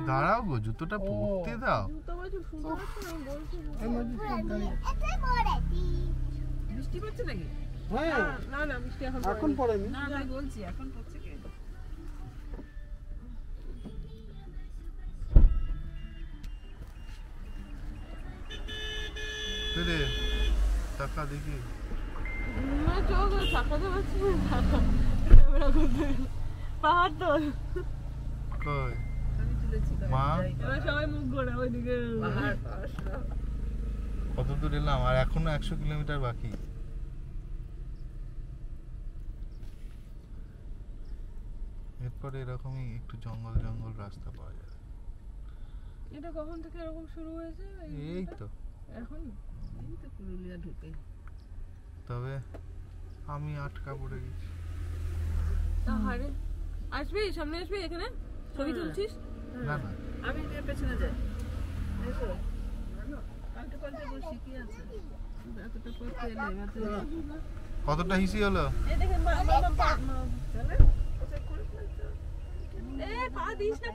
দাঁড়াও গো, জুতোটা পরতে দাও। বৃষ্টি পড়ছে নাকি? না না, বৃষ্টি এখন পড়েনি। না না, বলছি এখন পড়ছে কি? রে টাকা দেখি না, চোখ তাকাতে পারছি না। ক্যামেরা করতে পাহাড় তো কই আমি তুলেছি। মা এবার সবাই মুখ ঘোরা ওইদিকে। কত দূর এলাম? আর এখনো 100 কিলোমিটার বাকি। এরপরে এরকমই একটু জঙ্গল জঙ্গল রাস্তা পাওয়া যাবে। এটা কখন থেকে এরকম শুরু হয়েছে? এই তো এখন এই তো পুরুলিয়া ঢুকে। তবে আমি আটকা পড়ে গেছি। তাহলে আসবি, সামনে আসবি, এখানে ছবি তুলছিস? না না, আমি এর পেছনে যাই। এসো, পাল্টে পাল্টে বসি, কি আছে? এতটা করতে এলে কতটা হিসি হলো? এই দেখেন, চলে কোথায় করে ফেলছো? পা দিস না।